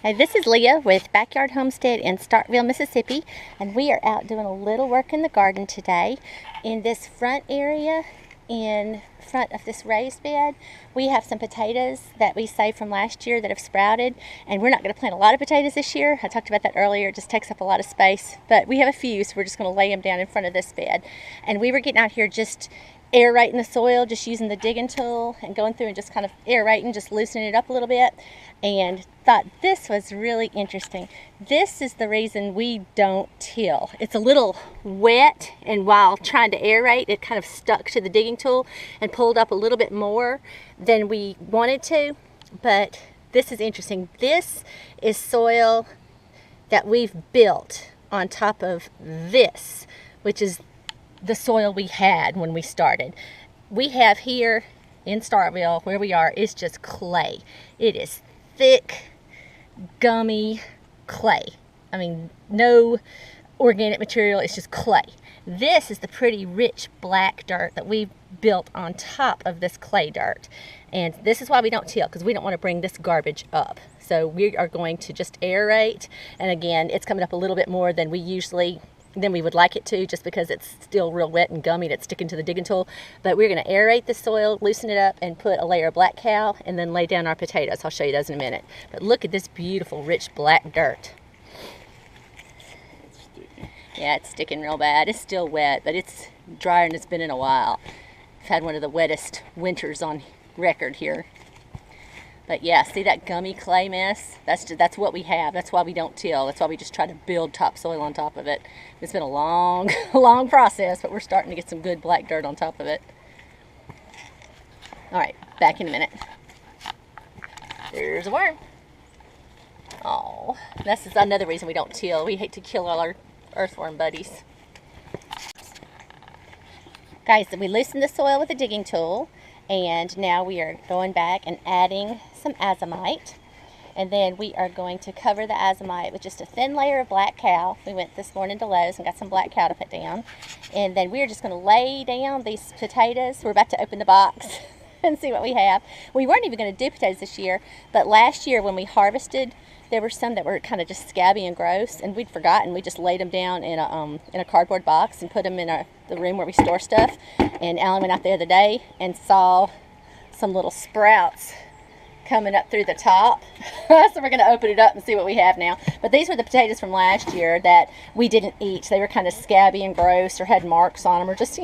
Hey, this is Leah with Backyard Homestead in Starkville, Mississippi, and we are out doing a little work in the garden today. In this front area, in front of this raised bed, we have some potatoes that we saved from last year that have sprouted, and we're not going to plant a lot of potatoes this year. I talked about that earlier. It just takes up a lot of space, but we have a few, so we're just going to lay them down in front of this bed. And we were getting out here just aerating the soil, just using the digging tool and going through and just kind of aerating, just loosening it up a little bit, and thought this was really interesting. This is the reason we don't till. It's a little wet, and while trying to aerate, it kind of stuck to the digging tool and pulled up a little bit more than we wanted to. But this is interesting. This is soil that we've built on top of this, which is the soil we had when we started. We have here in Starkville, where we are, is just clay. It is thick, gummy clay. I mean, no organic material, it's just clay. This is the pretty rich black dirt that we built on top of this clay dirt. And this is why we don't till, because we don't want to bring this garbage up. So we are going to just aerate. And again, it's coming up a little bit more than we would like it to, just because it's still real wet and gummy and it's sticking to the digging tool. But we're going to aerate the soil, loosen it up, and put a layer of black cow, and then lay down our potatoes. I'll show you those in a minute. But look at this beautiful, rich black dirt. It's sticky. Yeah, it's sticking real bad. It's still wet, but it's drier than it's been in a while. We've had one of the wettest winters on record here. But yeah, see that gummy clay mess? That's what we have. That's why we don't till. That's why we just try to build topsoil on top of it. It's been a long, long process, but we're starting to get some good black dirt on top of it. All right, back in a minute. There's a worm. Oh, this is another reason we don't till. We hate to kill all our earthworm buddies. Guys, we loosened the soil with a digging tool. And now we are going back and adding some azomite. And then we are going to cover the azomite with just a thin layer of black cow. We went this morning to Lowe's and got some black cow to put down. And then we're just going to lay down these potatoes. We're about to open the box and see what we have. We weren't even going to do potatoes this year, but last year when we harvested, there were some that were kind of just scabby and gross, and we'd forgotten. We just laid them down in a cardboard box and put them in the room where we store stuff. And Alan went out there the other day and saw some little sprouts coming up through the top. So we're going to open it up and see what we have now. But these were the potatoes from last year that we didn't eat. They were kind of scabby and gross, or had marks on them, or just,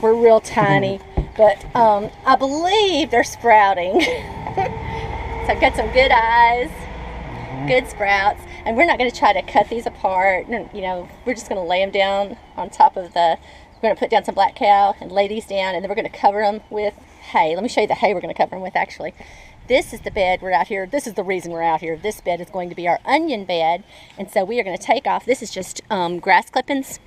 were real tiny. But I believe they're sprouting. So I've got some good eyes, good sprouts, and we're not going to try to cut these apart. We're just going to lay them down on top of we're going to put down some black cow and lay these down, and then we're going to cover them with hay. Let me show you the hay we're going to cover them with, actually. This is the bed we're out here. This is the reason we're out here. This bed is going to be our onion bed, and so we are going to take off. This is just grass clippings,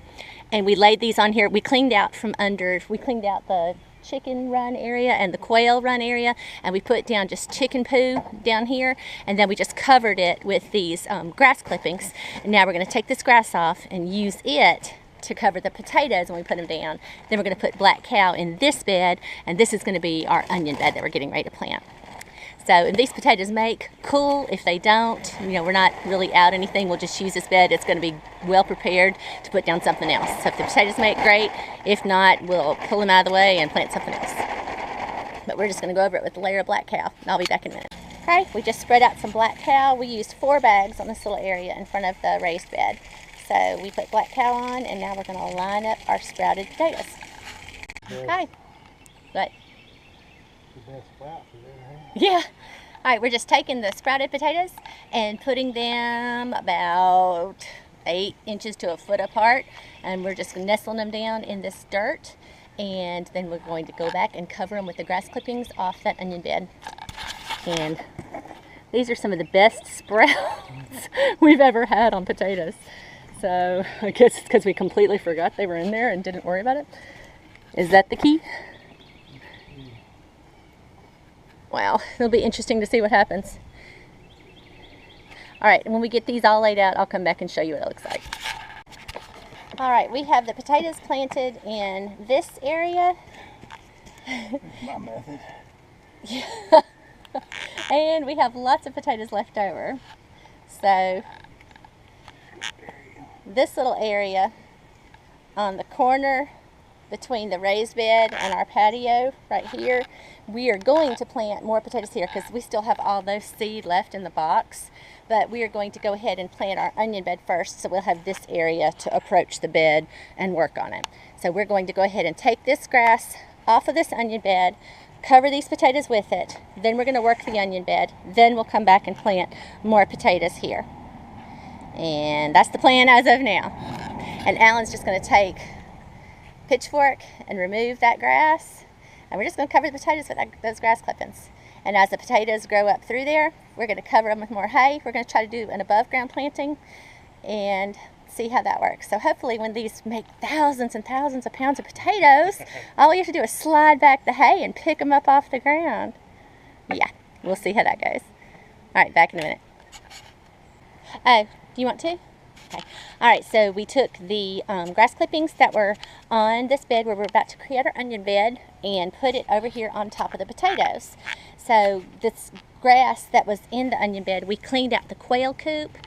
and we laid these on here. We cleaned out the chicken run area and the quail run area, and we put down just chicken poo down here, and then we just covered it with these grass clippings. And now we're going to take this grass off and use it to cover the potatoes when we put them down. Then we're going to put black cow in this bed, and this is going to be our onion bed that we're getting ready to plant. So if these potatoes make, cool. If they don't, we're not really out anything. We'll just use this bed. It's going to be well prepared to put down something else. So if the potatoes make, great. If not, we'll pull them out of the way and plant something else. But we're just going to go over it with a layer of black cow. And I'll be back in a minute. Okay, we just spread out some black cow. We used 4 bags on this little area in front of the raised bed. So we put black cow on, and now we're going to line up our sprouted potatoes. Okay. What? Yeah. All right, we're just taking the sprouted potatoes and putting them about 8 inches to a foot apart, and we're just nestling them down in this dirt, and then we're going to go back and cover them with the grass clippings off that onion bed. And these are some of the best sprouts we've ever had on potatoes. So I guess it's because we completely forgot they were in there and didn't worry about it. Is that the key? Wow, it'll be interesting to see what happens. All right, when we get these all laid out, I'll come back and show you what it looks like. All right, we have the potatoes planted in this area. My method. Yeah. And we have lots of potatoes left over. So this little area on the corner between the raised bed and our patio right here, we are going to plant more potatoes here because we still have all those seed left in the box. But we are going to go ahead and plant our onion bed first, so we'll have this area to approach the bed and work on it. So we're going to go ahead and take this grass off of this onion bed, cover these potatoes with it, then we're going to work the onion bed, then we'll come back and plant more potatoes here. And that's the plan as of now. And Alan's just going to take pitchfork and remove that grass, and we're just going to cover the potatoes with those grass clippings. And as the potatoes grow up through there, we're going to cover them with more hay. We're going to try to do an above ground planting and see how that works. So hopefully when these make thousands and thousands of pounds of potatoes, all we have to do is slide back the hay and pick them up off the ground. Yeah, we'll see how that goes. All right, back in a minute. Oh, do you want to? Okay. All right, so we took the grass clippings that were on this bed where we're about to create our onion bed and put it over here on top of the potatoes. So this grass that was in the onion bed, we cleaned out the quail coop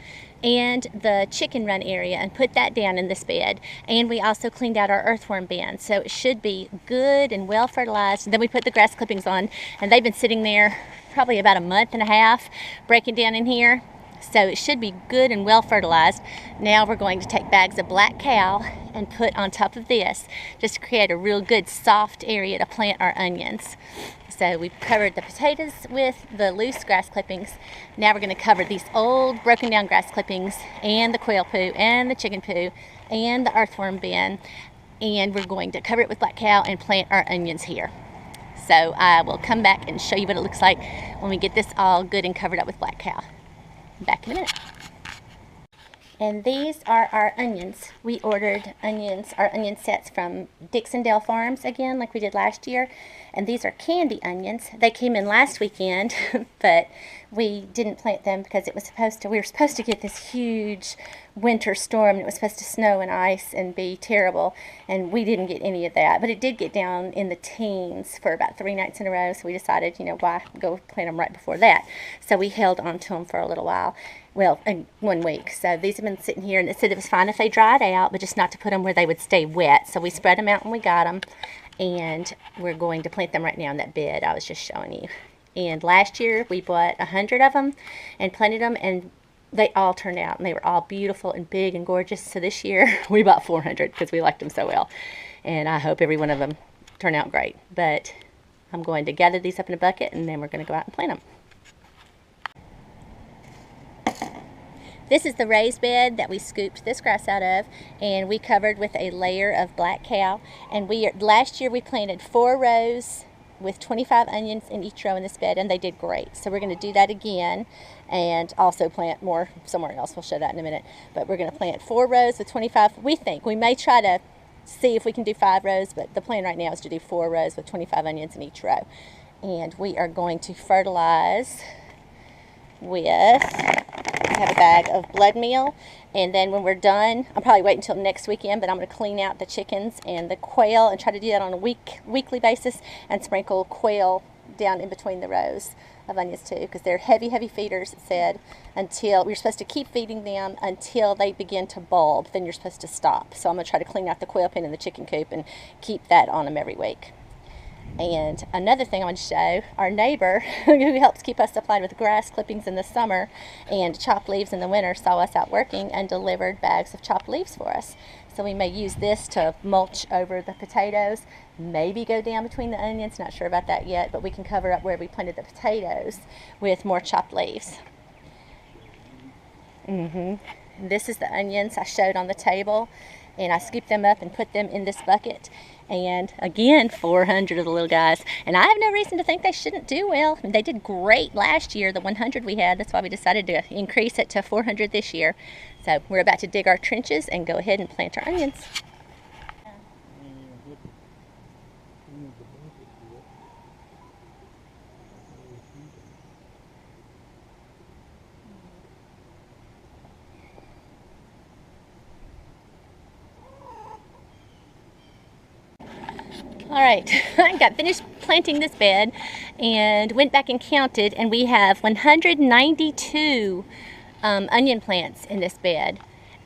and the chicken run area and put that down in this bed. And we also cleaned out our earthworm bin. So it should be good and well fertilized. And then we put the grass clippings on, and they've been sitting there probably about a month and a half, breaking down in here. So it should be good and well fertilized. Now we're going to take bags of black cow and put on top of this just to create a real good soft area to plant our onions. So we've covered the potatoes with the loose grass clippings. Now we're going to cover these old broken down grass clippings and the quail poo and the chicken poo and the earthworm bin. And we're going to cover it with black cow and plant our onions here. So I will come back and show you what it looks like when we get this all good and covered up with black cow. Back in a minute. And these are our onions. We ordered our onion sets from Dixondale Farms again, like we did last year. And these are candy onions. They came in last weekend, but we didn't plant them because we were supposed to get this huge winter storm, and it was supposed to snow and ice and be terrible, and we didn't get any of that. But it did get down in the teens for about 3 nights in a row, so we decided, why go plant them right before that? So we held on to them for a little while. Well, 1 week. So these have been sitting here, and it said it was fine if they dried out, but just not to put them where they would stay wet. So we spread them out when we got them, and we're going to plant them right now in that bed I was just showing you. And last year we bought 100 of them and planted them, and they all turned out, and they were all beautiful and big and gorgeous. So this year we bought 400 because we liked them so well, and I hope every one of them turn out great. But I'm going to gather these up in a bucket, and then we're going to go out and plant them. This is the raised bed that we scooped this grass out of, and we covered with a layer of black cow. And last year we planted 4 rows with 25 onions in each row in this bed, and they did great. So we're going to do that again and also plant more somewhere else. We'll show that in a minute. But we're going to plant 4 rows with 25. We may try to see if we can do 5 rows, but the plan right now is to do 4 rows with 25 onions in each row. And we are going to fertilize with, I have a bag of blood meal, and then when we're done, I'll probably wait until next weekend, but I'm going to clean out the chickens and the quail and try to do that on a weekly basis and sprinkle quail down in between the rows of onions too, because they're heavy feeders, it said, until we're supposed to keep feeding them until they begin to bulb. Then you're supposed to stop. So I'm going to try to clean out the quail pen and the chicken coop and keep that on them every week. And another thing I want to show, our neighbor who helps keep us supplied with grass clippings in the summer and chopped leaves in the winter saw us out working and delivered bags of chopped leaves for us. So we may use this to mulch over the potatoes, maybe go down between the onions, not sure about that yet, but we can cover up where we planted the potatoes with more chopped leaves. This is the onions I showed on the table, and I scooped them up and put them in this bucket. And again, 400 of the little guys. And I have no reason to think they shouldn't do well. They did great last year, the 100 we had. That's why we decided to increase it to 400 this year. So we're about to dig our trenches and go ahead and plant our onions. All right, I got finished planting this bed and went back and counted, and we have 192 onion plants in this bed.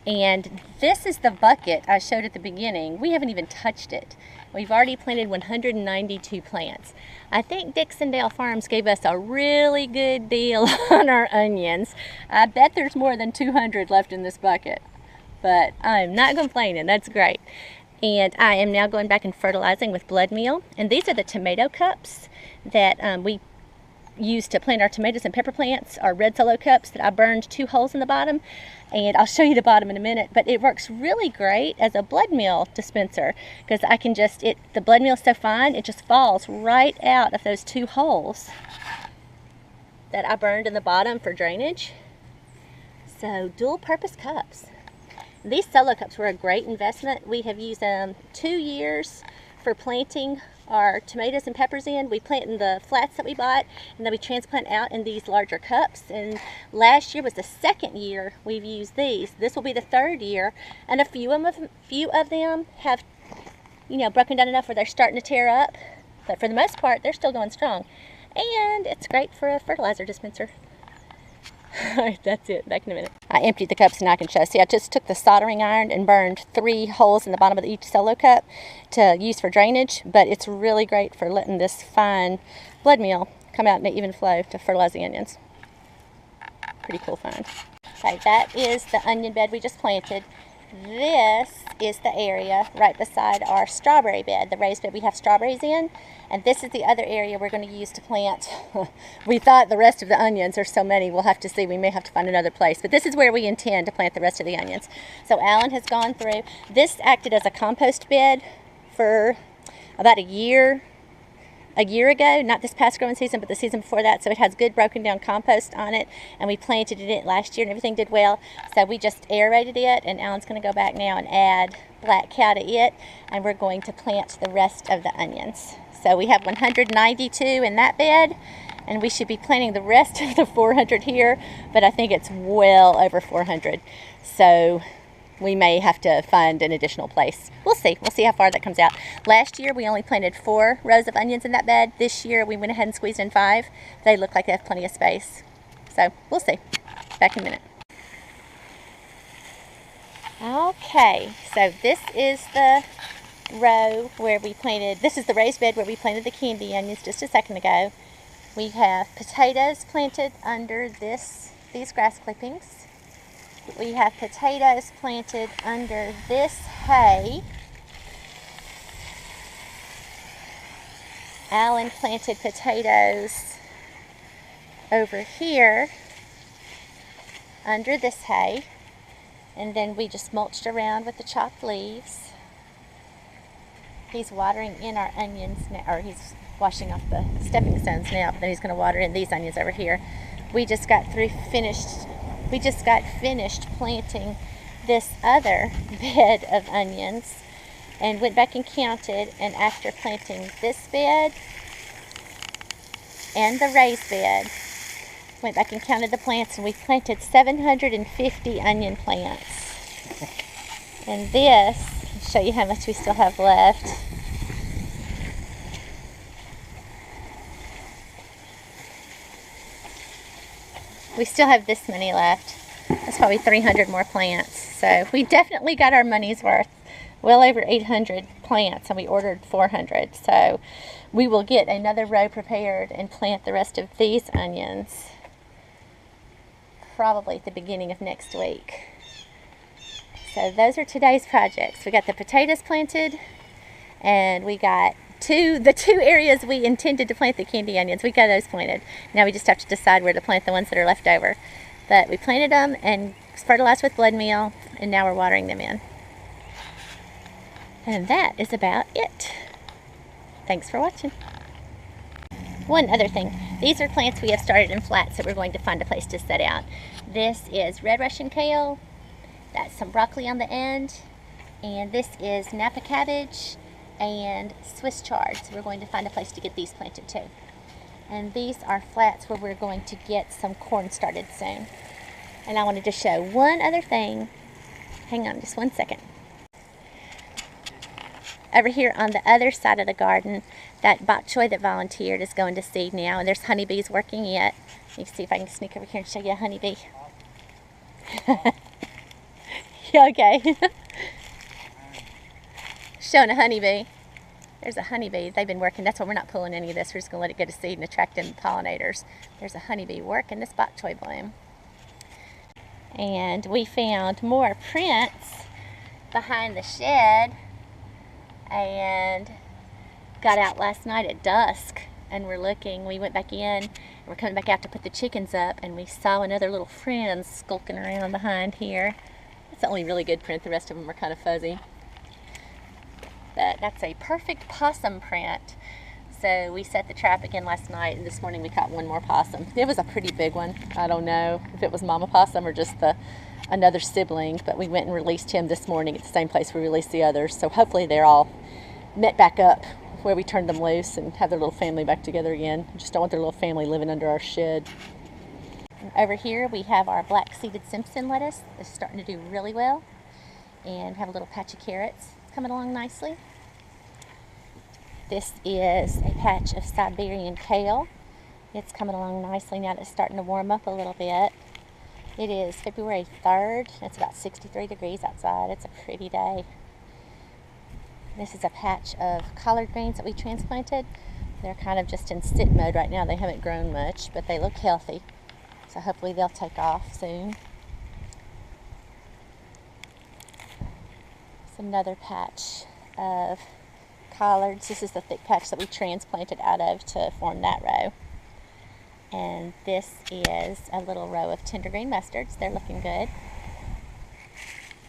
And this is the bucket I showed at the beginning. We haven't even touched it. We've already planted 192 plants. I think Dixondale Farms gave us a really good deal on our onions. I bet there's more than 200 left in this bucket, but I'm not complaining. That's great. And I am now going back and fertilizing with blood meal. And these are the tomato cups that we used to plant our tomatoes and pepper plants, our red solo cups that I burned 2 holes in the bottom. And I'll show you the bottom in a minute, but it works really great as a blood meal dispenser because I can just, the blood meal is so fine, it just falls right out of those 2 holes that I burned in the bottom for drainage. So dual purpose cups. These solo cups were a great investment. We have used them 2 years for planting our tomatoes and peppers in. We plant in the flats that we bought, and then we transplant out in these larger cups. And last year was the 2nd year we've used these. This will be the 3rd year, and a few of them have, broken down enough where they're starting to tear up. But for the most part, they're still going strong. And it's great for a fertilizer dispenser. Alright, that's it. Back in a minute. I emptied the cups and I can show. See, I just took the soldering iron and burned 3 holes in the bottom of each solo cup to use for drainage, but it's really great for letting this fine blood meal come out in an even flow to fertilize the onions. Pretty cool find. Okay, that is the onion bed we just planted. This is the area right beside our strawberry bed, the raised bed we have strawberries in. And this is the other area we're going to use to plant. We thought the rest of the onions, there's so many, we'll have to see. We may have to find another place. But this is where we intend to plant the rest of the onions. So Alan has gone through. This acted as a compost bed for about a year ago, not this past growing season, but the season before that. So it has good broken down compost on it, and we planted it last year and everything did well. So we just aerated it, and Alan's going to go back now and add black cow to it, and we're going to plant the rest of the onions. So we have 192 in that bed, and we should be planting the rest of the 400 here, but I think it's well over 400. So we may have to find an additional place. We'll see. We'll see how far that comes out. Last year, we only planted 4 rows of onions in that bed. This year, we went ahead and squeezed in 5. They look like they have plenty of space. So we'll see. Back in a minute. Okay, so this is the row where we planted, this is the raised bed where we planted the candy onions just a second ago. We have potatoes planted under these grass clippings. We have potatoes planted under this hay. Alan planted potatoes over here under this hay. And then we just mulched around with the chopped leaves. He's watering in our onions now, or he's washing off the stepping stones now, but then he's going to water in these onions over here. We just got finished planting this other bed of onions and went back and counted, and after planting this bed and the raised bed, went back and counted the plants, and we planted 750 onion plants. And this, I'll show you how much we still have left. We still have this many left. That's probably 300 more plants. So we definitely got our money's worth. Well over 800 plants, and we ordered 400. So we will get another row prepared and plant the rest of these onions probably at the beginning of next week. So those are today's projects. We got the potatoes planted, and we got the two areas we intended to plant the candy onions. We got those planted. Now we just have to decide where to plant the ones that are left over. But we planted them and fertilized with blood meal, and now we're watering them in. And that is about it. Thanks for watching. One other thing, these are plants we have started in flats that we're going to find a place to set out. This is red Russian kale, that's some broccoli on the end, and this is Napa cabbage and Swiss chard. So we're going to find a place to get these planted too. And these are flats where we're going to get some corn started soon. And I wanted to show one other thing. Hang on just one second. Over here on the other side of the garden, that bok choy that volunteered is going to seed now, and there's honeybees working it. Let me see if I can sneak over here and show you a honeybee. You okay? Showing a honeybee. There's a honeybee. They've been working. That's why we're not pulling any of this. We're just going to let it go to seed and attract in pollinators. There's a honeybee working this bok choy bloom. And we found more prints behind the shed, and got out last night at dusk, and we're looking. We went back in, and we're coming back out to put the chickens up, and we saw another little friend skulking around behind here. That's the only really good print. The rest of them are kind of fuzzy. But that's a perfect possum print. So we set the trap again last night, and this morning we caught one more possum. It was a pretty big one. I don't know if it was mama possum or just another sibling, but we went and released him this morning at the same place we released the others. So hopefully they're all met back up where we turned them loose and have their little family back together again. I just don't want their little family living under our shed. Over here we have our black-seeded Simpson lettuce. It's starting to do really well. And have a little patch of carrots. It's coming along nicely. This is a patch of Siberian kale. It's coming along nicely now that it's starting to warm up a little bit. It is February 3rd. It's about 63 degrees outside. It's a pretty day. This is a patch of collard greens that we transplanted. They're kind of just in sit mode right now. They haven't grown much, but they look healthy. So hopefully they'll take off soon. It's another patch of collards. This is the thick patch that we transplanted out of to form that row. And this is a little row of tender green mustards. They're looking good.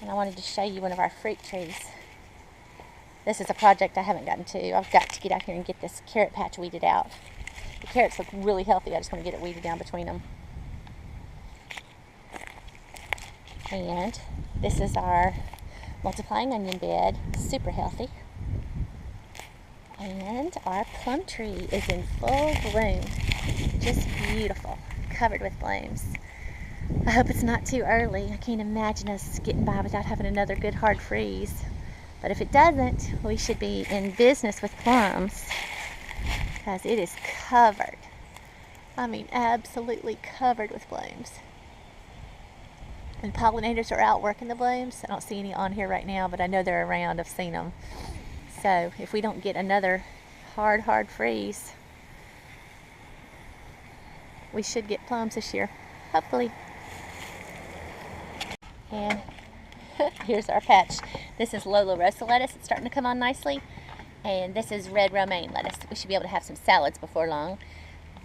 And I wanted to show you one of our fruit trees. This is a project I haven't gotten to. I've got to get out here and get this carrot patch weeded out. The carrots look really healthy. I just want to get it weeded down between them. And this is our multiplying onion bed. Super healthy. And our plum tree is in full bloom. Just beautiful. Covered with blooms. I hope it's not too early. I can't imagine us getting by without having another good hard freeze. But if it doesn't, we should be in business with plums, because it is covered. I mean, absolutely covered with blooms. And pollinators are out working the blooms. I don't see any on here right now, but I know they're around. I've seen them. So if we don't get another hard freeze, we should get plums this year, hopefully. And here's our patch. This is Red Lasoda lettuce. It's starting to come on nicely. And this is red romaine lettuce. We should be able to have some salads before long.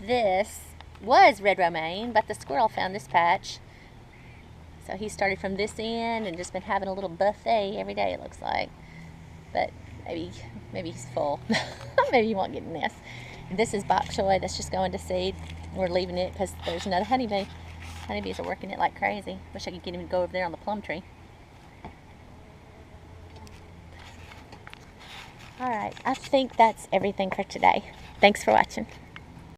This was red romaine, but the squirrel found this patch. So he started from this end and just been having a little buffet every day, it looks like. But maybe he's full. Maybe he won't get in this. And this is bok choy that's just going to seed. We're leaving it because there's another honeybee. Honeybees are working it like crazy. Wish I could get him to go over there on the plum tree. Alright, I think that's everything for today. Thanks for watching.